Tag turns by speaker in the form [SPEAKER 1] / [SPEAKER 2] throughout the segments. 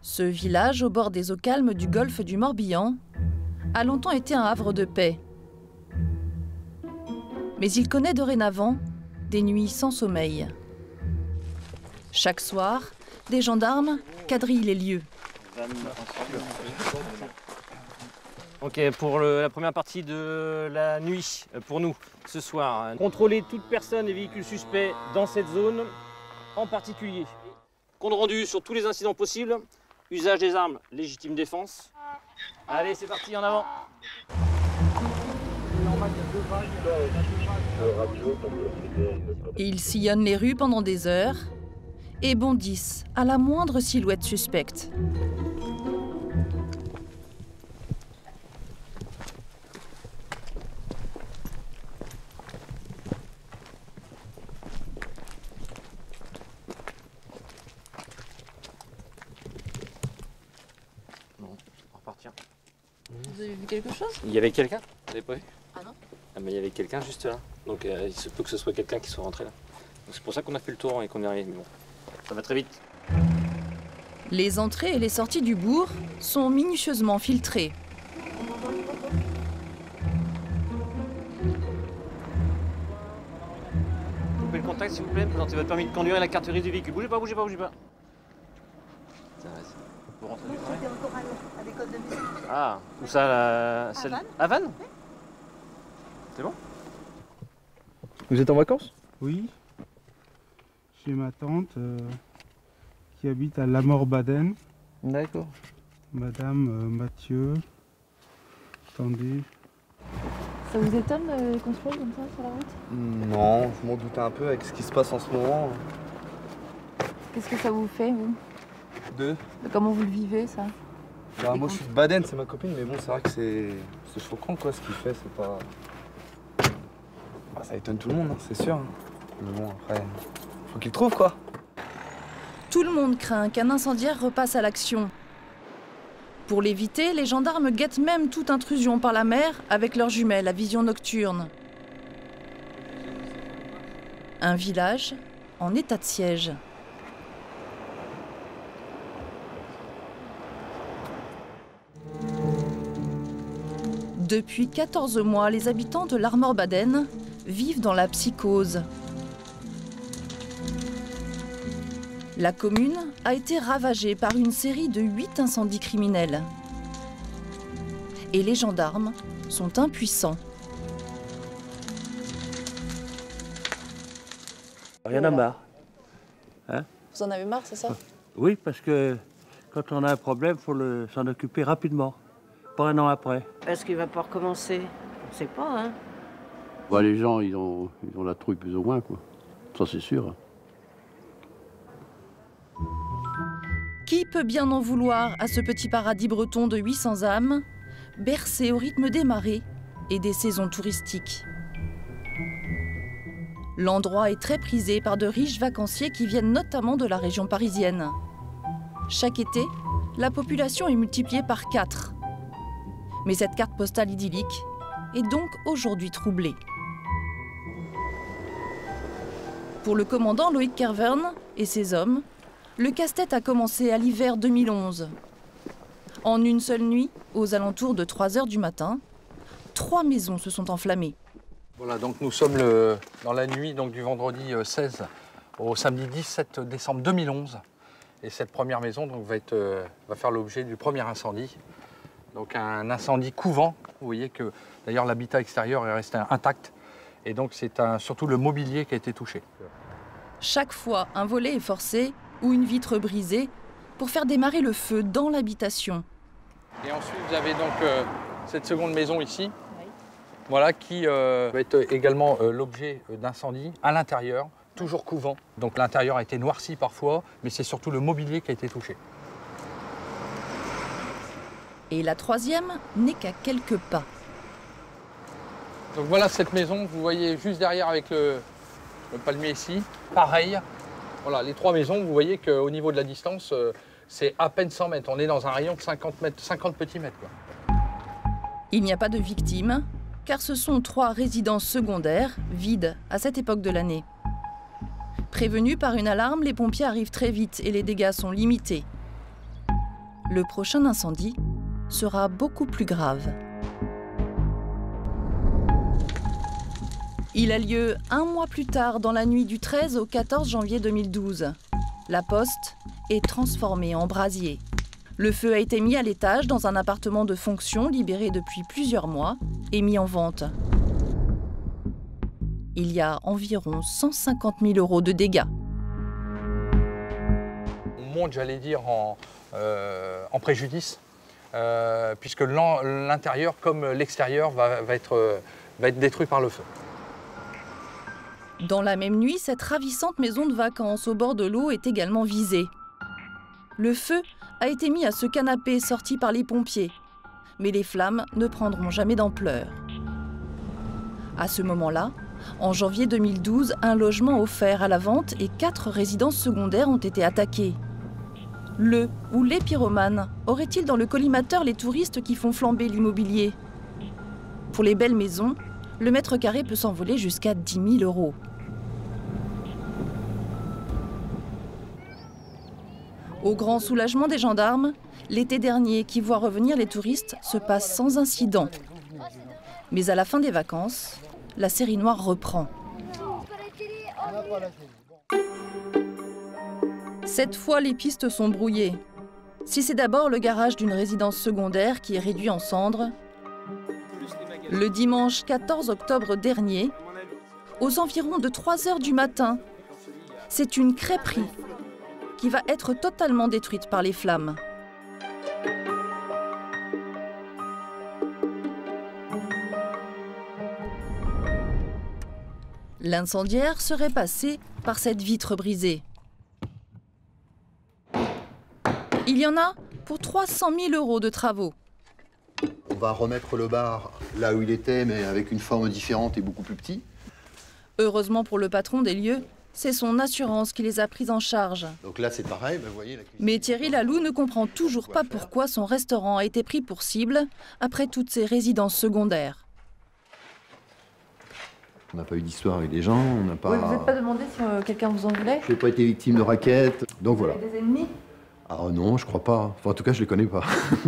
[SPEAKER 1] Ce village, au bord des eaux calmes du golfe du Morbihan, a longtemps été un havre de paix. Mais il connaît dorénavant des nuits sans sommeil. Chaque soir, des gendarmes quadrillent les lieux.
[SPEAKER 2] Ok, pour la première partie de la nuit, pour nous, ce soir, contrôler toute personne et véhicule suspect dans cette zone en particulier. Compte rendu sur tous les incidents possibles, usage des armes, légitime défense. Allez, c'est parti, en avant.
[SPEAKER 1] Ils sillonnent les rues pendant des heures et bondissent à la moindre silhouette suspecte.
[SPEAKER 3] Vous avez vu quelque chose?
[SPEAKER 2] Il y avait quelqu'un? Vous n'avez pas vu?
[SPEAKER 3] Ah non?
[SPEAKER 2] Ah mais il y avait quelqu'un juste là. Donc il se peut que ce soit quelqu'un qui soit rentré là. Donc c'est pour ça qu'on a fait le tour et qu'on est arrivé. Mais bon, ça va très vite.
[SPEAKER 1] Les entrées et les sorties du bourg sont minutieusement filtrées.
[SPEAKER 2] Coupez le contact s'il vous plaît, présentez votre permis de conduire et la carte grise du véhicule. Bougez pas, bougez pas, bougez pas. Ça va, vous rentrez du travail?
[SPEAKER 3] J'étais encore à l'école de musique.
[SPEAKER 2] Ah, où ça celle...
[SPEAKER 3] Vannes.
[SPEAKER 2] À Vannes? C'est bon?
[SPEAKER 4] Vous êtes en vacances?
[SPEAKER 5] Oui, chez ma tante qui habite à Lamort-Baden.
[SPEAKER 4] D'accord.
[SPEAKER 5] Madame Mathieu. Attendez.
[SPEAKER 3] Ça vous étonne qu'on se pose comme ça sur la route?
[SPEAKER 4] Non, je m'en doutais un peu avec ce qui se passe en ce moment.
[SPEAKER 3] Qu'est-ce que ça vous fait, vous? Comment vous le vivez, ça?
[SPEAKER 4] Bah, moi je suis de Baden, c'est ma copine, mais bon, c'est vrai que c'est choquant quoi ce qu'il fait, c'est pas. Bah, ça étonne tout le monde, hein, c'est sûr. Hein. Mais bon, après, faut qu'il trouve quoi.
[SPEAKER 1] Tout le monde craint qu'un incendiaire repasse à l'action. Pour l'éviter, les gendarmes guettent même toute intrusion par la mer avec leurs jumelles à vision nocturne. Un village en état de siège. Depuis 14 mois, les habitants de l'Armor-Baden vivent dans la psychose. La commune a été ravagée par une série de 8 incendies criminels. Et les gendarmes sont impuissants.
[SPEAKER 6] Rien à marre. Hein?
[SPEAKER 3] Vous en avez marre, c'est ça?
[SPEAKER 6] Oui, parce que quand on a un problème, il faut s'en occuper rapidement, pas un an après.
[SPEAKER 7] Est-ce qu'il va pas recommencer? On ne sait pas, hein.
[SPEAKER 6] Bah, les gens, ils ont la trouille plus ou moins, quoi. Ça, c'est sûr.
[SPEAKER 1] Qui peut bien en vouloir à ce petit paradis breton de 800 âmes, bercé au rythme des marées et des saisons touristiques? L'endroit est très prisé par de riches vacanciers qui viennent notamment de la région parisienne. Chaque été, la population est multipliée par 4. Mais cette carte postale idyllique est donc aujourd'hui troublée. Pour le commandant Loïc Kervern et ses hommes, le casse-tête a commencé à l'hiver 2011. En une seule nuit, aux alentours de 3 h du matin, 3 maisons se sont enflammées.
[SPEAKER 4] Voilà, donc nous sommes dans la nuit donc, du vendredi 16 au samedi 17 décembre 2011. Et cette première maison donc, va faire l'objet du premier incendie. Donc un incendie couvent. Vous voyez que d'ailleurs l'habitat extérieur est resté intact. Et donc c'est surtout le mobilier qui a été touché.
[SPEAKER 1] Chaque fois, un volet est forcé ou une vitre brisée pour faire démarrer le feu dans l'habitation.
[SPEAKER 4] Et ensuite vous avez donc cette seconde maison ici. Voilà, qui va être également l'objet d'incendie à l'intérieur, toujours couvent. Donc l'intérieur a été noirci parfois, mais c'est surtout le mobilier qui a été touché.
[SPEAKER 1] Et la troisième n'est qu'à quelques pas.
[SPEAKER 4] Donc voilà cette maison, vous voyez juste derrière avec le palmier ici. Pareil, voilà, les 3 maisons, vous voyez qu'au niveau de la distance, c'est à peine 100 mètres. On est dans un rayon de 50 petits mètres. Quoi.
[SPEAKER 1] Il n'y a pas de victimes, car ce sont 3 résidences secondaires, vides à cette époque de l'année. Prévenus par une alarme, les pompiers arrivent très vite et les dégâts sont limités. Le prochain incendie sera beaucoup plus grave. Il a lieu un mois plus tard, dans la nuit du 13 au 14 janvier 2012. La poste est transformée en brasier. Le feu a été mis à l'étage dans un appartement de fonction libéré depuis plusieurs mois et mis en vente. Il y a environ 150 000 € de dégâts.
[SPEAKER 4] On monte, j'allais dire, en préjudice, puisque l'intérieur comme l'extérieur va être détruit par le feu.
[SPEAKER 1] Dans la même nuit, cette ravissante maison de vacances au bord de l'eau est également visée. Le feu a été mis à ce canapé sorti par les pompiers, mais les flammes ne prendront jamais d'ampleur. À ce moment-là, en janvier 2012, un logement offert à la vente et 4 résidences secondaires ont été attaquées. Le ou les pyromanes auraient-ils dans le collimateur les touristes qui font flamber l'immobilier? Pour les belles maisons, le mètre carré peut s'envoler jusqu'à 10 000 €. Au grand soulagement des gendarmes, l'été dernier qui voit revenir les touristes se passe sans incident. Mais à la fin des vacances, la série noire reprend. Cette fois, les pistes sont brouillées. Si c'est d'abord le garage d'une résidence secondaire qui est réduit en cendres, le dimanche 14 octobre dernier, aux environs de 3 h du matin, c'est une crêperie qui va être totalement détruite par les flammes. L'incendiaire serait passé par cette vitre brisée. Il y en a pour 300 000 € de travaux.
[SPEAKER 8] On va remettre le bar là où il était, mais avec une forme différente et beaucoup plus petit.
[SPEAKER 1] Heureusement pour le patron des lieux, c'est son assurance qui les a prises en charge.
[SPEAKER 8] Donc là, c'est pareil, vous voyez.
[SPEAKER 1] Mais Thierry Laloux ne comprend toujours pas pourquoi son restaurant a été pris pour cible après toutes ces résidences secondaires.
[SPEAKER 8] On n'a pas eu d'histoire avec les gens, on n'a pas...
[SPEAKER 3] Oui, vous n'êtes pas demandé si quelqu'un vous en voulait?
[SPEAKER 8] Je n'ai pas été victime de raquettes, donc voilà.
[SPEAKER 3] Vous avez des ennemis?
[SPEAKER 8] Ah non, je crois pas. Enfin, en tout cas, je les connais pas.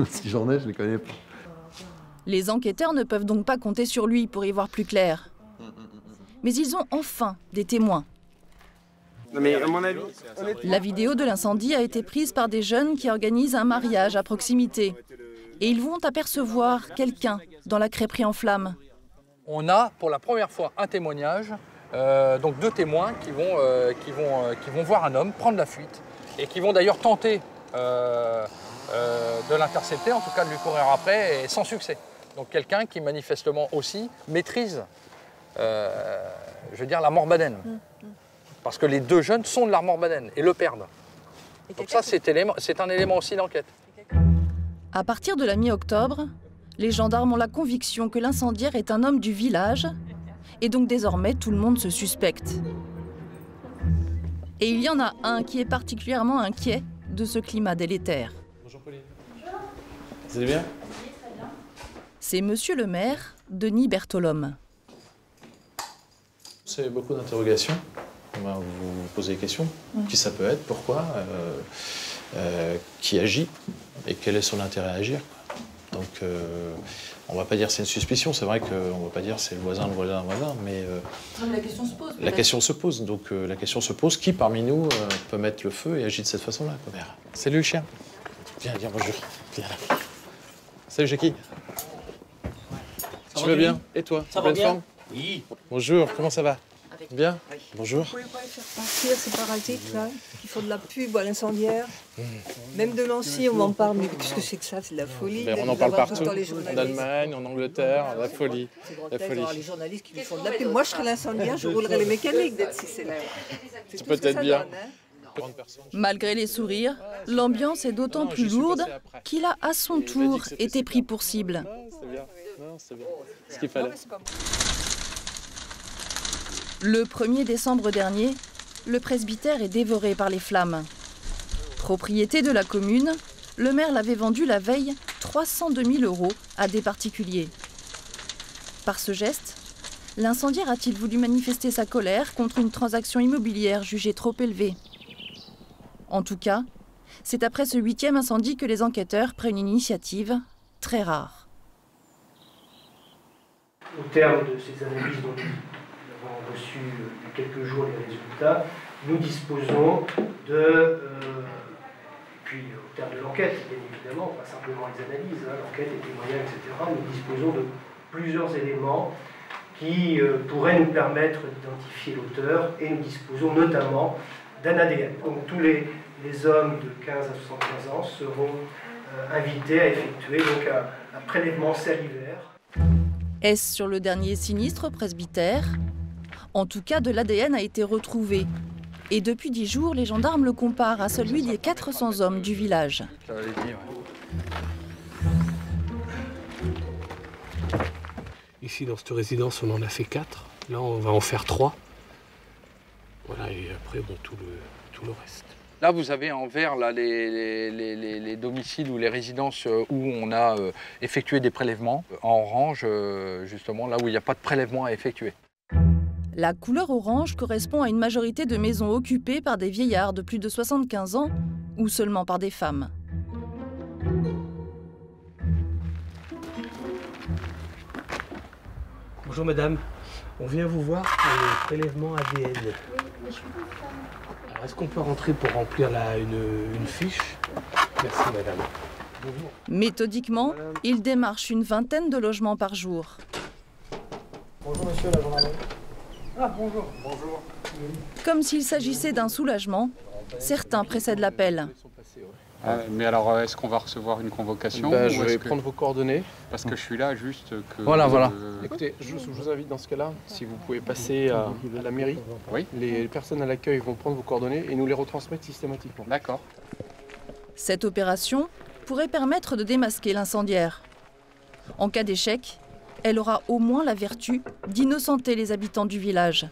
[SPEAKER 8] Si j'en ai, je les connais pas.
[SPEAKER 1] Les enquêteurs ne peuvent donc pas compter sur lui pour y voir plus clair. Mais ils ont enfin des témoins.
[SPEAKER 9] Non mais à mon avis,
[SPEAKER 1] La vidéo de l'incendie a été prise par des jeunes qui organisent un mariage à proximité. Et ils vont apercevoir quelqu'un dans la crêperie en flammes.
[SPEAKER 4] On a pour la première fois un témoignage, donc 2 témoins qui vont voir un homme prendre la fuite et qui vont d'ailleurs tenter de l'intercepter, en tout cas de lui courir après, et sans succès. Donc quelqu'un qui manifestement aussi maîtrise, je veux dire, la Morbadenne. Parce que les 2 jeunes sont de la Morbadenne et le perdent. Donc ça, c'est un élément aussi d'enquête.
[SPEAKER 1] À partir de la mi-octobre, les gendarmes ont la conviction que l'incendiaire est un homme du village et donc désormais tout le monde se suspecte. Et il y en a un qui est particulièrement inquiet de ce climat délétère.
[SPEAKER 9] Bonjour Pauline. Vous allez bien?
[SPEAKER 1] C'est monsieur le maire, Denis Bertolome.
[SPEAKER 9] C'est beaucoup d'interrogations. On va vous poser des questions. Qui ça peut être? Pourquoi? Qui agit? Et quel est son intérêt à agir? Donc, on va pas dire c'est une suspicion. C'est vrai qu'on va pas dire c'est le voisin, mais
[SPEAKER 3] La question se pose.
[SPEAKER 9] la question se pose. Donc, la question se pose, qui parmi nous peut mettre le feu et agit de cette façon-là? Salut le chien. Viens, bonjour. Viens là. Salut Jackie. Tu vas bien? Et toi?
[SPEAKER 10] Ça va bien?
[SPEAKER 9] Forme?
[SPEAKER 10] Oui.
[SPEAKER 9] Bonjour, comment ça va? Bien?
[SPEAKER 10] Oui.
[SPEAKER 9] Bonjour.
[SPEAKER 11] Vous pouvez pas les faire partir, ces parasites là, qui font de la pub à l'incendiaire. Même de Nancy, on m'en parle, mais qu'est-ce que c'est que ça? C'est de la folie.
[SPEAKER 9] Ben, on en parle partout, en Allemagne, en Angleterre, la folie.
[SPEAKER 11] C'est
[SPEAKER 9] La folie.
[SPEAKER 11] les journalistes qui lui font de la pub. Moi, je serais l'incendiaire, je roulerais les mécaniques d'être si célèbre.
[SPEAKER 9] C'est peut-être bien.
[SPEAKER 1] Malgré les sourires, l'ambiance est d'autant plus lourde qu'il a à son tour été pris pour cible.
[SPEAKER 9] C'est bien. Non, c'est bien. Ce qu'il fallait.
[SPEAKER 1] Le 1er décembre dernier, le presbytère est dévoré par les flammes. Propriété de la commune, le maire l'avait vendu la veille 302 000 € à des particuliers. Par ce geste, l'incendiaire a-t-il voulu manifester sa colère contre une transaction immobilière jugée trop élevée? En tout cas, C'est après ce 8e incendie que les enquêteurs prennent une initiative très rare.
[SPEAKER 10] Au terme de ces analyses dont nous avons reçu il y a quelques jours les résultats, nous disposons de, puis au terme de l'enquête, bien évidemment, pas simplement les analyses, l'enquête, les témoignages, etc., nous disposons de plusieurs éléments qui pourraient nous permettre d'identifier l'auteur, et nous disposons notamment d'un ADN. Donc tous les hommes de 15 à 75 ans seront invités à effectuer donc un prélèvement salivaire.
[SPEAKER 1] Est-ce sur le dernier sinistre presbytère? En tout cas, de l'ADN a été retrouvé. Et depuis 10 jours, les gendarmes le comparent à celui des 400 hommes du village.
[SPEAKER 12] Ici, dans cette résidence, on en a fait 4. Là, on va en faire 3. Voilà, et après, bon, tout le reste.
[SPEAKER 4] Là, vous avez en vert là, les domiciles ou les résidences où on a effectué des prélèvements. En orange, justement, là où il n'y a pas de prélèvement à effectuer.
[SPEAKER 1] La couleur orange correspond à une majorité de maisons occupées par des vieillards de plus de 75 ans ou seulement par des femmes.
[SPEAKER 10] Bonjour madame, on vient vous voir pour le prélèvement ADN. Alors est-ce qu'on peut rentrer pour remplir une fiche? Merci madame. Bonjour.
[SPEAKER 1] Méthodiquement, il démarche une vingtaine de logements par jour.
[SPEAKER 10] Bonjour monsieur la gendarmerie. Ah bonjour. Bonjour.
[SPEAKER 1] Comme s'il s'agissait d'un soulagement, certains précèdent l'appel.
[SPEAKER 13] Mais alors, est-ce qu'on va recevoir une convocation
[SPEAKER 14] Je vais prendre vos coordonnées.
[SPEAKER 13] Parce que je suis là juste que...
[SPEAKER 14] Voilà. Écoutez, je vous invite dans ce cas-là, si vous pouvez passer à la mairie.
[SPEAKER 13] Oui.
[SPEAKER 14] Les personnes à l'accueil vont prendre vos coordonnées et nous les retransmettre systématiquement.
[SPEAKER 13] D'accord.
[SPEAKER 1] Cette opération pourrait permettre de démasquer l'incendiaire. En cas d'échec, elle aura au moins la vertu d'innocenter les habitants du village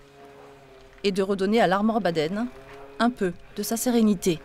[SPEAKER 1] et de redonner à l'Armor Baden un peu de sa sérénité.